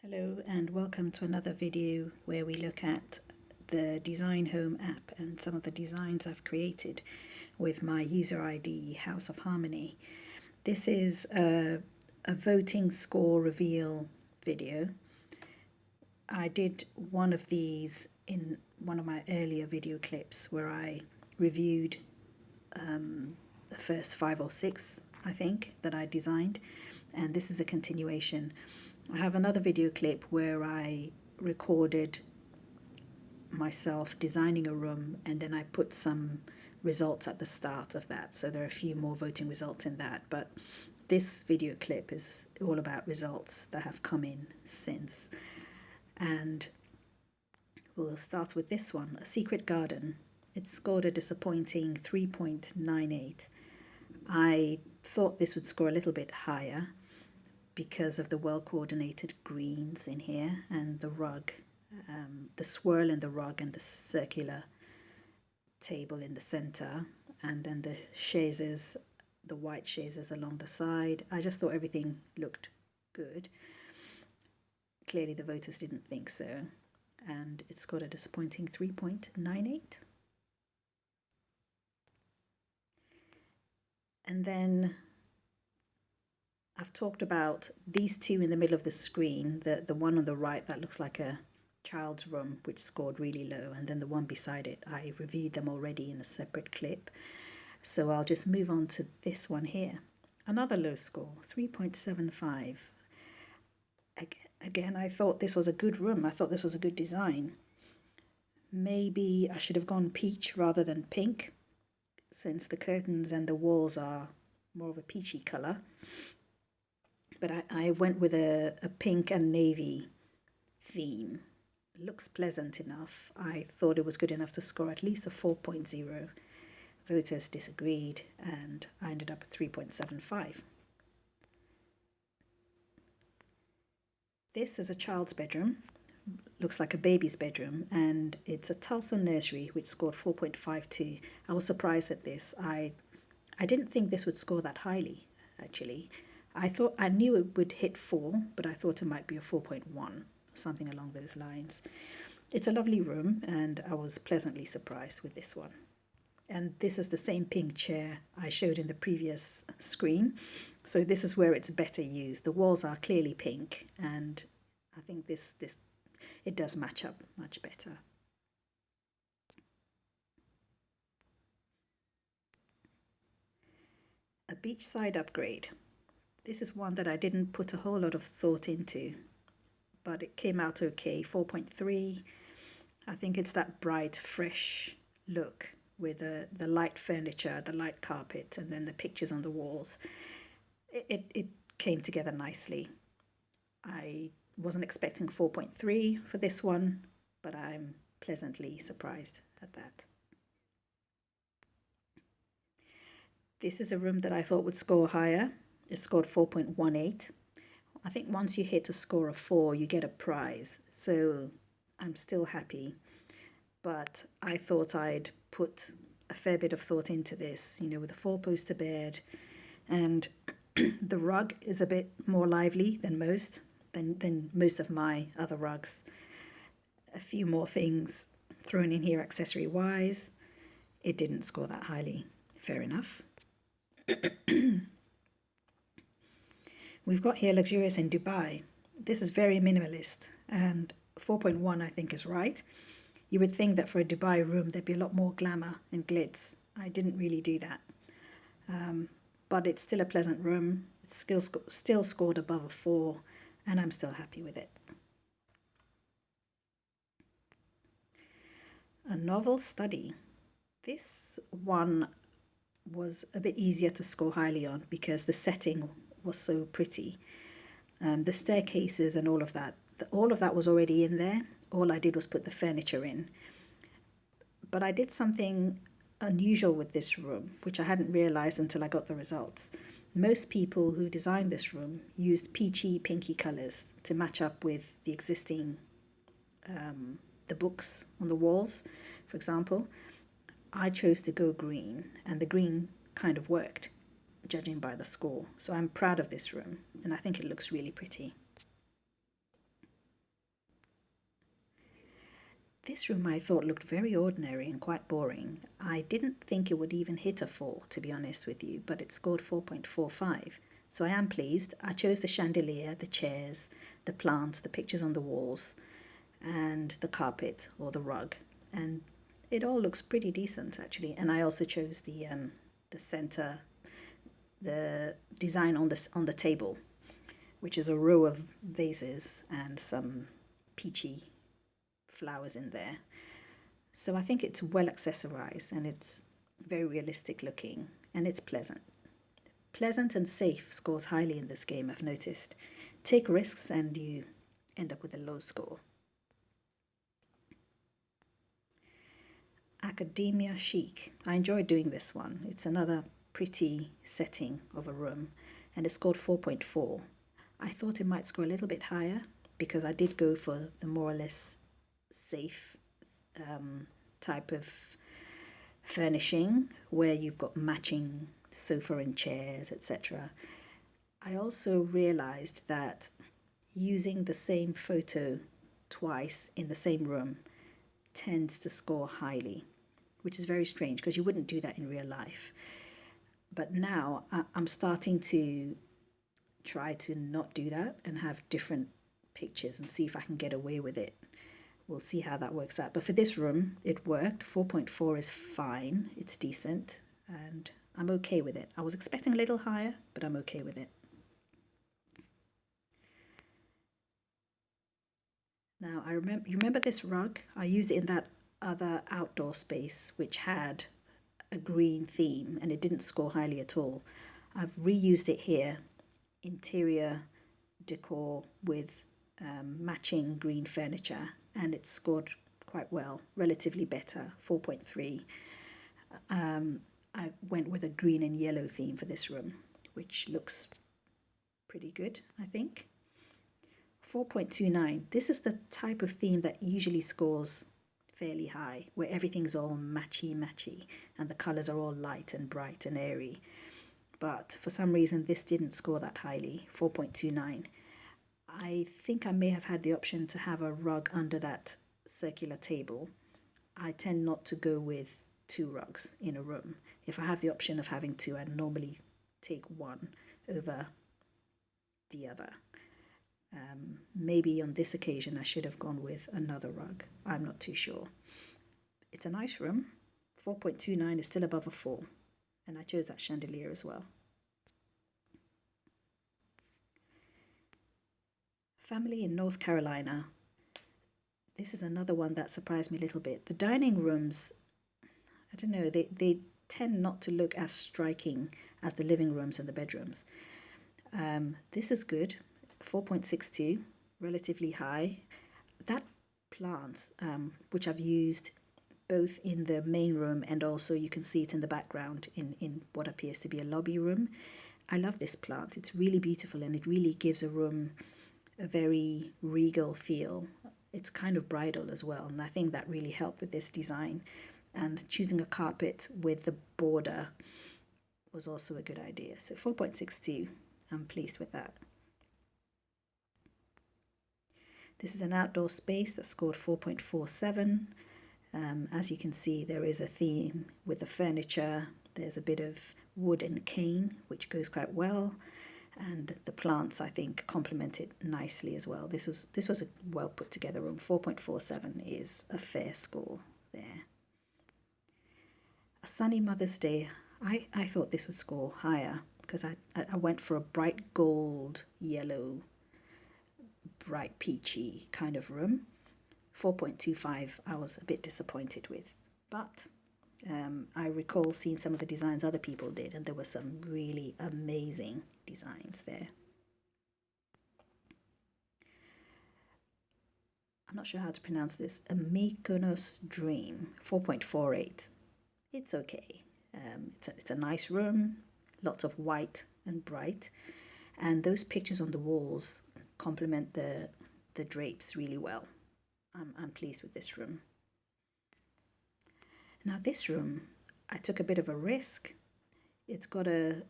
Hello and welcome to another video where we look at the Design Home app and some of the designs I've created with my user ID House of Harmony. This is a voting score reveal video. I did one of these in one of my earlier video clips where I reviewed the first 5 or 6, I think, that I designed, and this is a continuation. I have another video clip where I recorded myself designing a room and then I put some results at the start of that. So there are a few more voting results in that, but this video clip is all about results that have come in since. And we'll start with this one, A Secret Garden. It scored a disappointing 3.98. I thought this would score a little bit higher because of the well-coordinated greens in here and the rug, the swirl in the rug and the circular table in the center, and then the chaises, the white chaises along the side. I just thought everything looked good. Clearly the voters didn't think so, and it's got a disappointing 3.98. And then I've talked about these two in the middle of the screen, the one on the right that looks like a child's room, which scored really low, and then the one beside it. I reviewed them already in a separate clip. So I'll just move on to this one here. Another low score, 3.75. Again, I thought this was a good room. I thought this was a good design. Maybe I should have gone peach rather than pink, since the curtains and the walls are more of a peachy color. But I went with a pink and navy theme. It looks pleasant enough. I thought it was good enough to score at least a 4.0. Voters disagreed, and I ended up at 3.75. This is a child's bedroom. Looks like a baby's bedroom, and it's a Tulsa nursery, which scored 4.52. I was surprised at this. I didn't think this would score that highly, actually. I knew it would hit 4, but I thought it might be a 4.1, something along those lines. It's a lovely room, and I was pleasantly surprised with this one. And this is the same pink chair I showed in the previous screen. So this is where it's better used. The walls are clearly pink, and I think it does match up much better. A beachside upgrade. This is one that I didn't put a whole lot of thought into, but it came out okay, 4.3. I think it's that bright, fresh look with the light furniture, the light carpet, and then the pictures on the walls. It came together nicely. I wasn't expecting 4.3 for this one, but I'm pleasantly surprised at that. This is a room that I thought would score higher. It scored 4.18. I think once you hit a score of 4, you get a prize. So I'm still happy. But I thought I'd put a fair bit of thought into this, with a 4-poster bed. And the rug is a bit more lively than most of my other rugs. A few more things thrown in here accessory-wise. It didn't score that highly. Fair enough. We've got here luxurious in Dubai. This is very minimalist, and 4.1 I think is right. You would think that for a Dubai room there'd be a lot more glamour and glitz. I didn't really do that. But it's still a pleasant room. It's still scored above a 4, and I'm still happy with it. A novel study. This one was a bit easier to score highly on because the setting was so pretty. The staircases and all of that was already in there. All I did was put the furniture in. But I did something unusual with this room, which I hadn't realized until I got the results. Most people who designed this room used peachy, pinky colors to match up with the existing, the books on the walls, for example. I chose to go green, and the green kind of worked, judging by the score. So I'm proud of this room, and I think it looks really pretty. This room I thought looked very ordinary and quite boring. I didn't think it would even hit a 4, to be honest with you, but it scored 4.45. So I am pleased. I chose the chandelier, the chairs, the plants, the pictures on the walls, and the carpet or the rug. And it all looks pretty decent actually. And I also chose the center, the design on the table, which is a row of vases and some peachy flowers in there. So I think it's well accessorized and it's very realistic looking and it's pleasant. Pleasant and safe scores highly in this game, I've noticed. Take risks and you end up with a low score. Academia Chic. I enjoyed doing this one. It's another pretty setting of a room and it scored 4.4. I thought it might score a little bit higher because I did go for the more or less safe type of furnishing where you've got matching sofa and chairs, etc. I also realized that using the same photo twice in the same room tends to score highly, which is very strange because you wouldn't do that in real life. But now I'm starting to try to not do that and have different pictures and see if I can get away with it. We'll see how that works out. But for this room, it worked. 4.4 is fine. It's decent and I'm okay with it. I was expecting a little higher, but I'm okay with it. Now, you remember this rug? I used it in that other outdoor space which had a green theme and it didn't score highly at all. I've reused it here, interior decor with matching green furniture, and it scored quite well, relatively better, 4.3. I went with a green and yellow theme for this room, which looks pretty good, I think. 4.29. This is the type of theme that usually scores fairly high, where everything's all matchy and the colors are all light and bright and airy. But for some reason, this didn't score that highly, 4.29. I think I may have had the option to have a rug under that circular table. I tend not to go with 2 rugs in a room. If I have the option of having 2, I normally take one over the other. Maybe on this occasion I should have gone with another rug. I'm not too sure. It's a nice room. 4.29 is still above a 4. And I chose that chandelier as well. Family in North Carolina. This is another one that surprised me a little bit. The dining rooms, I don't know, they tend not to look as striking as the living rooms and the bedrooms. This is good. 4.62, relatively high. That plant, which I've used both in the main room and also you can see it in the background in what appears to be a lobby room. I love this plant. It's really beautiful and it really gives a room a very regal feel. It's kind of bridal as well, and I think that really helped with this design. And choosing a carpet with the border was also a good idea. So 4.62, I'm pleased with that. This is an outdoor space that scored 4.47. As you can see, there is a theme with the furniture. There's a bit of wood and cane, which goes quite well. And the plants, I think, complement it nicely as well. This was a well put together room. 4.47 is a fair score there. A sunny Mother's Day. I thought this would score higher because I went for a bright gold, yellow, bright peachy kind of room. 4.25 I was a bit disappointed with, but I recall seeing some of the designs other people did and there were some really amazing designs there. I'm not sure how to pronounce this. A Mykonos Dream, 4.48. It's okay. It's a nice room, lots of white and bright, and those pictures on the walls complement the drapes really well. I'm pleased with this room. Now this room, I took a bit of a risk. It's got a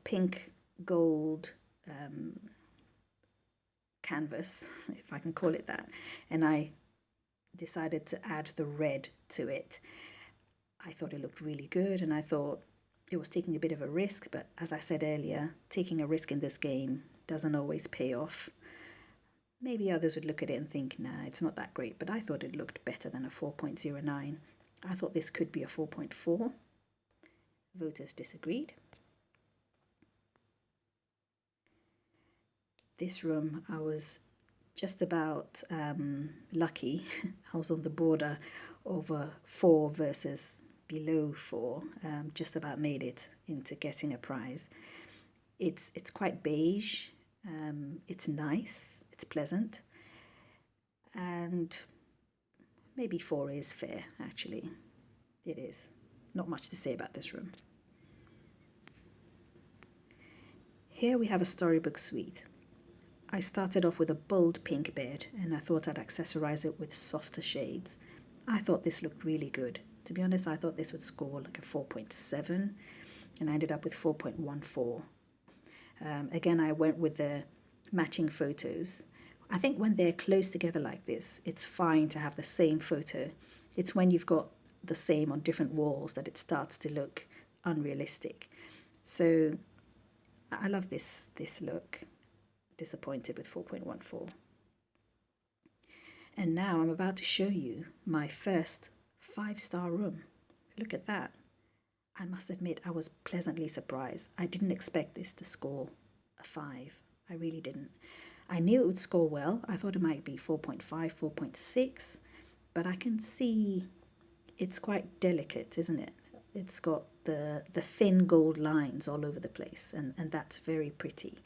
pink gold canvas, if I can call it that, and I decided to add the red to it. I thought it looked really good, and I thought it was taking a bit of a risk, but as I said earlier, taking a risk in this game doesn't always pay off. Maybe others would look at it and think, nah, it's not that great, but I thought it looked better than a 4.09. I thought this could be a 4.4. Voters disagreed. This room, I was just about lucky. I was on the border of a 4 versus below 4. Just about made it into getting a prize. It's quite beige. It's nice. It's pleasant. And maybe 4 is fair, actually. It is. Not much to say about this room. Here we have a storybook suite. I started off with a bold pink bed, and I thought I'd accessorize it with softer shades. I thought this looked really good. To be honest, I thought this would score like a 4.7, and I ended up with 4.14. Again, I went with the matching photos. I think when they're close together like this, it's fine to have the same photo. It's when you've got the same on different walls that it starts to look unrealistic. So I love this look. Disappointed with 4.14. And now I'm about to show you my first 5-star room. Look at that. I must admit I was pleasantly surprised. I didn't expect this to score a 5. I really didn't. I knew it would score well. I thought it might be 4.5, 4.6, but I can see it's quite delicate, isn't it? It's got the thin gold lines all over the place, and that's very pretty.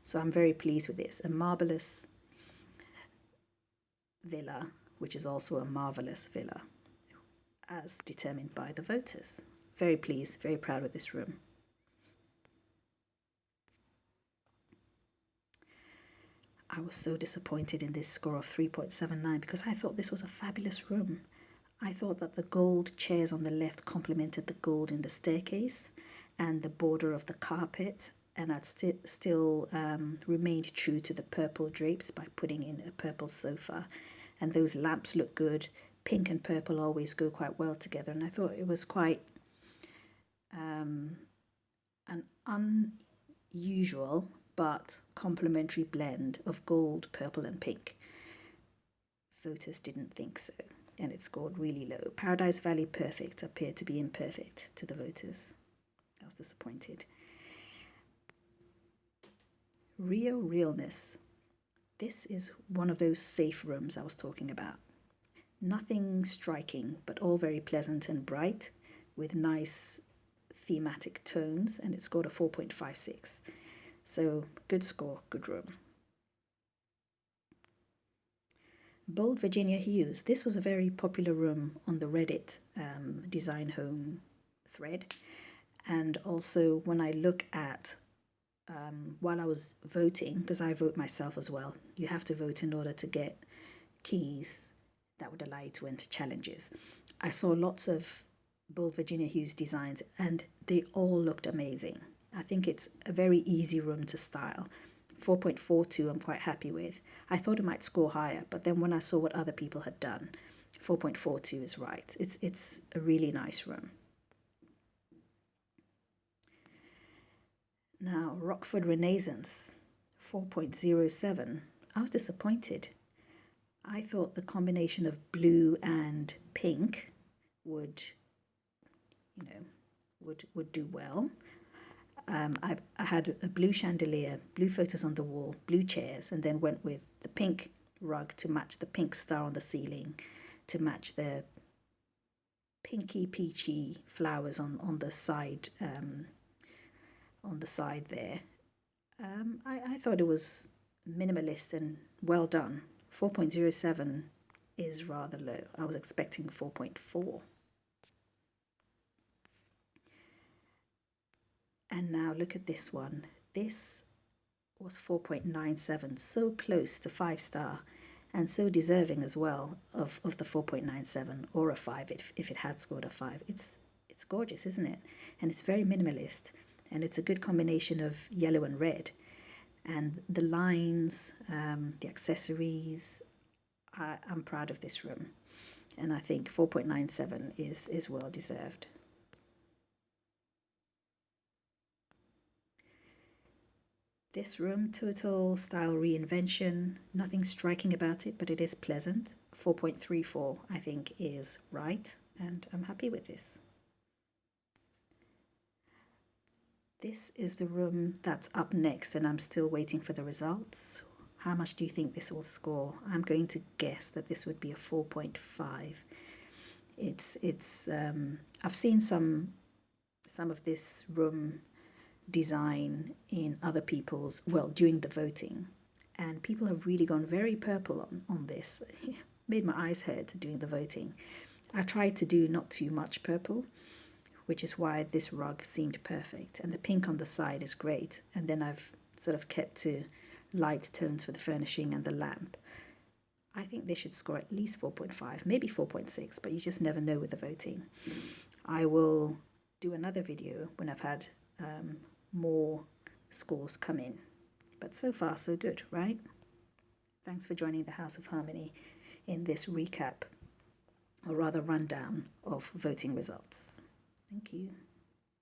So I'm very pleased with this. A marvelous villa, which is also a marvelous villa, as determined by the voters. Very pleased, very proud of this room. I was so disappointed in this score of 3.79 because I thought this was a fabulous room. I thought that the gold chairs on the left complemented the gold in the staircase and the border of the carpet, and I'd still remained true to the purple drapes by putting in a purple sofa. And those lamps look good. Pink and purple always go quite well together, and I thought it was quite an unusual but complementary blend of gold, purple and pink. Voters didn't think so, and it scored really low. Paradise Valley Perfect appeared to be imperfect to the voters. I was disappointed. Rio Realness. This is one of those safe rooms I was talking about. Nothing striking, but all very pleasant and bright, with nice thematic tones, and it scored a 4.56. So good score, good room. Bold Virginia Hughes. This was a very popular room on the Reddit design home thread. And also when I look at, while I was voting, because I vote myself as well, you have to vote in order to get keys that would allow you to enter challenges. I saw lots of Bold Virginia Hughes designs and they all looked amazing. I think it's a very easy room to style. 4.42 I'm quite happy with. I thought it might score higher, but then when I saw what other people had done, 4.42 is right. It's a really nice room. Now, Rockford Renaissance, 4.07. I was disappointed. I thought the combination of blue and pink would do well. I had a blue chandelier, blue photos on the wall, blue chairs, and then went with the pink rug to match the pink star on the ceiling, to match the pinky peachy flowers on the side there. I thought it was minimalist and well done. 4.07 is rather low. I was expecting 4.4. And now look at this one. This was 4.97, so close to 5-star, and so deserving as well of the 4.97 or a 5 if it had scored a 5. It's gorgeous, isn't it? And it's very minimalist, and it's a good combination of yellow and red. And the lines, the accessories I'm proud of this room, and I think 4.97 is well deserved. This room, total style reinvention, nothing striking about it, but it is pleasant. 4.34 I think is right, and I'm happy with this. This is the room that's up next, and I'm still waiting for the results. How much do you think this will score? I'm going to guess that this would be a 4.5. I've seen some of this room design in other people's, well, during the voting, and people have really gone very purple on this. Made my eyes hurt doing the voting. I tried to do not too much purple, which is why this rug seemed perfect, and the pink on the side is great, and then I've sort of kept to light tones for the furnishing and the lamp. I think they should score at least 4.5, maybe 4.6, but you just never know with the voting. I will do another video when I've had more scores come in. But so far, so good, right? Thanks for joining the House of Harmony in this recap, or rather rundown, of voting results. Thank you.